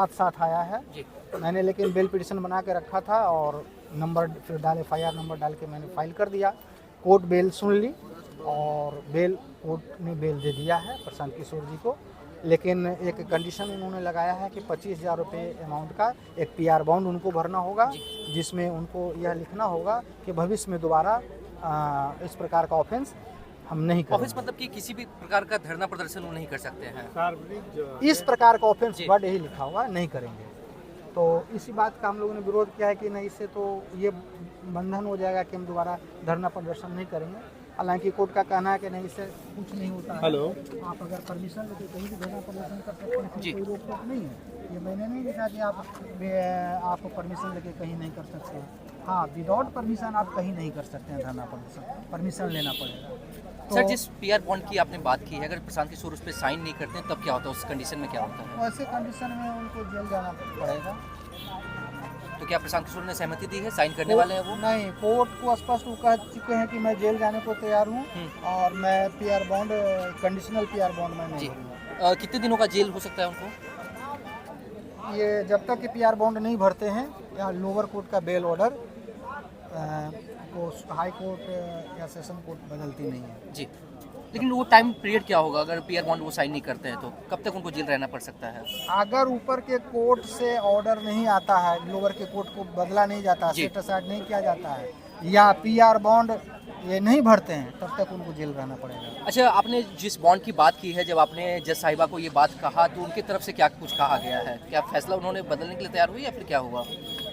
साथ आया है जी। मैंने, लेकिन बेल पिटिशन बना के रखा था और नंबर फिर डाल FIR नंबर डाल के मैंने फाइल कर दिया। कोर्ट बेल सुन ली और कोर्ट ने बेल दे दिया है प्रशांत किशोर जी को, लेकिन एक कंडीशन उन्होंने लगाया है कि 25,000 रुपये अमाउंट का एक PR बॉन्ड उनको भरना होगा, जिसमें उनको यह लिखना होगा कि भविष्य में दोबारा इस प्रकार का ऑफेंस हम नहीं करेंगे। ऑफिस मतलब कि किसी भी प्रकार का धरना प्रदर्शन वो नहीं कर सकते हैं। इस प्रकार का ऑफेंस वर्ड यही लिखा हुआ नहीं करेंगे। तो इसी बात का हम लोगों ने विरोध किया है कि नहीं, इससे तो ये बंधन हो जाएगा कि हम दोबारा धरना प्रदर्शन नहीं करेंगे। हालांकि कोर्ट का कहना है कि नहीं, इससे कुछ नहीं होता है। आप अगर परमिशन लेके कहीं भी धरना प्रदर्शन कर सकते हैं, कोई रोक टोक नहीं है। ये मैंने नहीं लिखा कि आप परमिशन लेके कहीं नहीं कर सकते। हाँ, विदाउट परमिशन आप कहीं नहीं कर सकते हैं धरना प्रदर्शन, परमिशन लेना पड़ेगा। सर, जिस PR बॉन्ड की आपने बात की है, अगर प्रशांत किशोर उस पर साइन नहीं करते हैं तब क्या होता है, उस कंडीशन में क्या होता है? वैसे कंडीशन में उनको जेल जाना पड़ेगा। तो क्या प्रशांत किशोर ने सहमति दी है, साइन करने वाले हैं वो? नहीं, कोर्ट को स्पष्ट वो कह चुके हैं कि मैं जेल जाने को तैयार हूँ और मैं PR bond, conditional PR bond में नहीं भरूंगा। कितने दिनों का जेल हो सकता है उनको? ये जब तक कि PR बॉन्ड नहीं भरते हैं या लोअर कोर्ट का बेल ऑर्डर को हाई कोर्ट या सेशन कोर्ट बदलती नहीं है। जी, लेकिन वो टाइम पीरियड क्या होगा अगर PR बॉन्ड वो साइन नहीं करते हैं तो कब तक उनको जेल रहना पड़ सकता है? अगर ऊपर के कोर्ट से ऑर्डर नहीं आता है, लोअर के कोर्ट को बदला नहीं जाता, सेट असाइड नहीं किया जाता है या PR बॉन्ड ये नहीं भरते हैं, तब तक उनको जेल रहना पड़ेगा। अच्छा, आपने जिस बॉन्ड की बात की है, जब आपने जज साहिबा को ये बात कहा तो उनकी तरफ से क्या कुछ कहा गया है? क्या फैसला उन्होंने बदलने के लिए तैयार हुई या फिर क्या हुआ?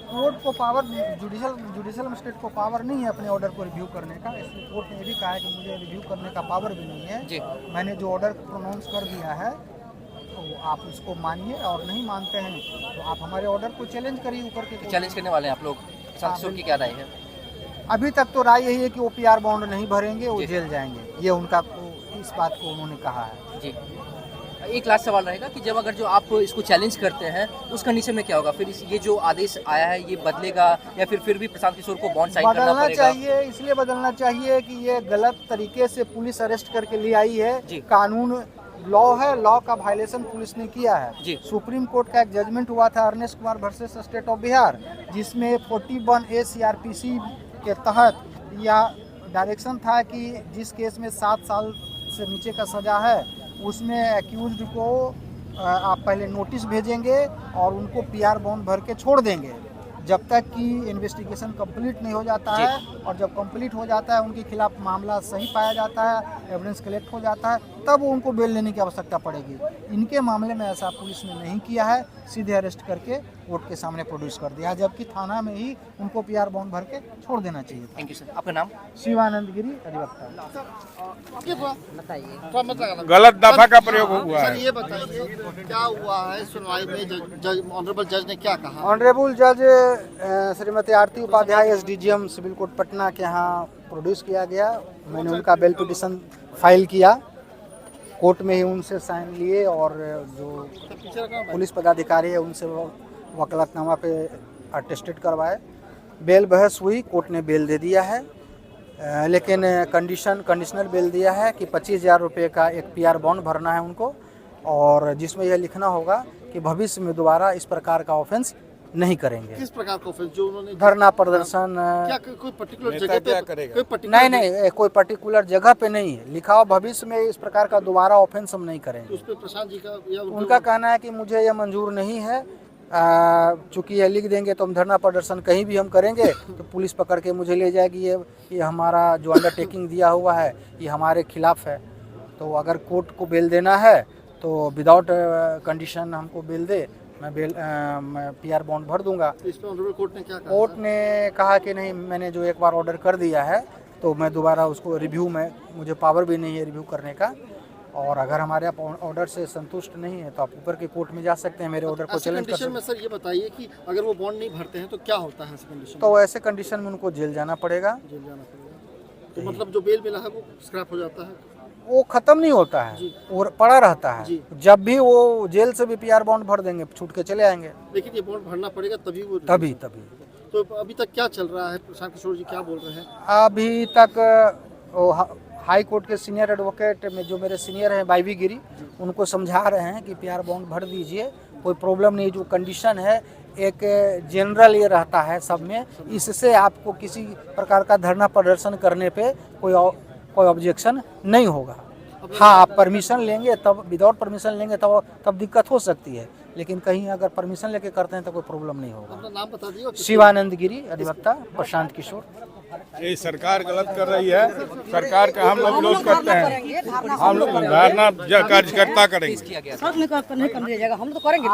कोर्ट को पावर, जुडिशल मजिस्ट्रेट को पावर नहीं है अपने ऑर्डर को रिव्यू करने का, इसलिए कोर्ट ने ये भी कहा है कि मुझे रिव्यू करने का पावर भी नहीं है। जी। मैंने जो ऑर्डर प्रोनाउंस कर दिया है तो आप उसको मानिए, और नहीं मानते हैं तो आप हमारे ऑर्डर को चैलेंज करिए ऊपर के। चैलेंज करने वाले हैं आप लोग? प्रशांत किशोर की क्या राय है? अभी तक तो राय यही है कि वो PR बॉन्ड नहीं भरेंगे, वो जेल जाएंगे, ये उनका इस बात को उन्होंने कहा है। जी। एक लास्ट सवाल रहेगा कि जब अगर जो आप इसको चैलेंज करते हैं उस कंडीशन में क्या होगा फिर? ये जो आदेश आया है ये बदलेगा या फिर भी प्रशांत किशोर को बॉन्ड साइन करना बदलना पड़ेगा? चाहिए, इसलिए बदलना चाहिए कि ये गलत तरीके से पुलिस अरेस्ट करके ले आई है। कानून लॉ है, लॉ का वायलेशन पुलिस ने किया है। सुप्रीम कोर्ट का एक जजमेंट हुआ था Arnesh Kumar versus state of Bihar, जिसमें 41A CRPC के तहत यह डायरेक्शन था कि जिस केस में 7 साल से नीचे का सजा है उसमें एक्यूज्ड को आप पहले नोटिस भेजेंगे और उनको PR बॉन्ड भर के छोड़ देंगे जब तक कि इन्वेस्टिगेशन कंप्लीट नहीं हो जाता है, और जब कंप्लीट हो जाता है उनके खिलाफ मामला सही पाया जाता है, एविडेंस कलेक्ट हो जाता है, तब उनको बेल लेने की आवश्यकता पड़ेगी। इनके मामले में ऐसा पुलिस ने नहीं किया है, सीधे अरेस्ट करके कोर्ट के सामने प्रोड्यूस कर दिया, जबकि थाना में ही उनको PR बॉन्ड भर के छोड़ देना चाहिए। Thank you sir. आपका नाम? शिवानंद गिरी, अधिवक्ता। गलत दफा का प्रयोग हुआ है। सर ये बताइए क्या हुआ है सुनवाई में? जज ऑनरेबल जज ने क्या कहा? ऑनरेबल जज Shrimati Aarti Upadhyay SDGM civil court Patna के यहाँ प्रोड्यूस किया गया। मैंने उनका बेल पिटिशन फाइल किया, कोर्ट में ही उनसे साइन लिए और जो पुलिस पदाधिकारी है उनसे वकालतनामा पे अटेस्टेड करवाए। बेल बहस हुई, कोर्ट ने बेल दे दिया है, लेकिन कंडीशनल बेल दिया है कि 25,000 रुपये का एक PR बॉन्ड भरना है उनको, और जिसमें यह लिखना होगा कि भविष्य में दोबारा इस प्रकार का ऑफेंस नहीं करेंगे। किस प्रकार का ऑफेंस? जो उन्होंने धरना प्रदर्शन, क्या कोई पर्टिकुलर जगह पे करेगा? कोई पर्टिकुलर नहीं, कोई पर्टिकुलर जगह पे नहीं है लिखा हो, भविष्य में इस प्रकार का दोबारा ऑफेंस हम नहीं करेंगे। उस पे प्रशांत जी का या उनका कहना है कि मुझे यह मंजूर नहीं है, चूँकि ये लिख देंगे तो हम धरना प्रदर्शन कहीं भी हम करेंगे तो पुलिस पकड़ के मुझे ले जाएगी। ये हमारा जो अंडरटेकिंग दिया हुआ है ये हमारे खिलाफ है। तो अगर कोर्ट को बेल देना है तो विदाउट कंडीशन हमको बेल दे, मैं PR बॉन्ड भर दूंगा। इस पे ऑनरेबल कोर्ट ने क्या कहा? कोर्ट ने कहा कि नहीं, मैंने जो एक बार ऑर्डर कर दिया है तो मैं दोबारा उसको रिव्यू में, मुझे पावर भी नहीं है रिव्यू करने का, और अगर हमारे आप ऑर्डर से संतुष्ट नहीं है तो आप ऊपर के कोर्ट में जा सकते हैं, मेरे ऑर्डर को चैलेंज कर सकते हैं। में सर ये बताइए कि अगर वो बॉन्ड नहीं भरते हैं तो क्या होता है ऐसे कंडीशन? तो ऐसे कंडीशन में उनको जेल जाना पड़ेगा। जेल जाना पड़ेगा। तो मतलब जो बेल मिला है वो स्क्रैप हो जाता है? वो खत्म नहीं होता है और पड़ा रहता है। जब भी वो जेल से भी PR बॉन्ड भर देंगे, छूट के चले आएंगे। लेकिन ये बॉन्ड भरना पड़ेगा तभी वो तभी तो अभी तक क्या चल रहा है? प्रशांत किशोर जी क्या बोल रहे हैं अभी तक? हाई कोर्ट के सीनियर एडवोकेट में जो मेरे सीनियर हैं YV गिरी, उनको समझा रहे हैं कि PR बॉन्ड भर दीजिए कोई प्रॉब्लम नहीं। जो कंडीशन है एक जनरल ये रहता है सब में, इससे आपको किसी प्रकार का धरना प्रदर्शन करने पे कोई ऑब्जेक्शन नहीं होगा। हाँ, आप परमिशन लेंगे तब, विदाउट परमिशन लेंगे तब दिक्कत हो सकती है, लेकिन कहीं अगर परमिशन लेके करते हैं तो कोई प्रॉब्लम नहीं होगा। अपना नाम बता दियो। शिवानंद गिरी, अधिवक्ता प्रशांत किशोर। ये सरकार गलत कर रही है, सरकार का हम लोग विरोध करते हैं। हम लोग धरना कार्यकर्ता करेंगे। किया गया था। सर नहीं कर दिया जाएगा, हम तो करेंगे।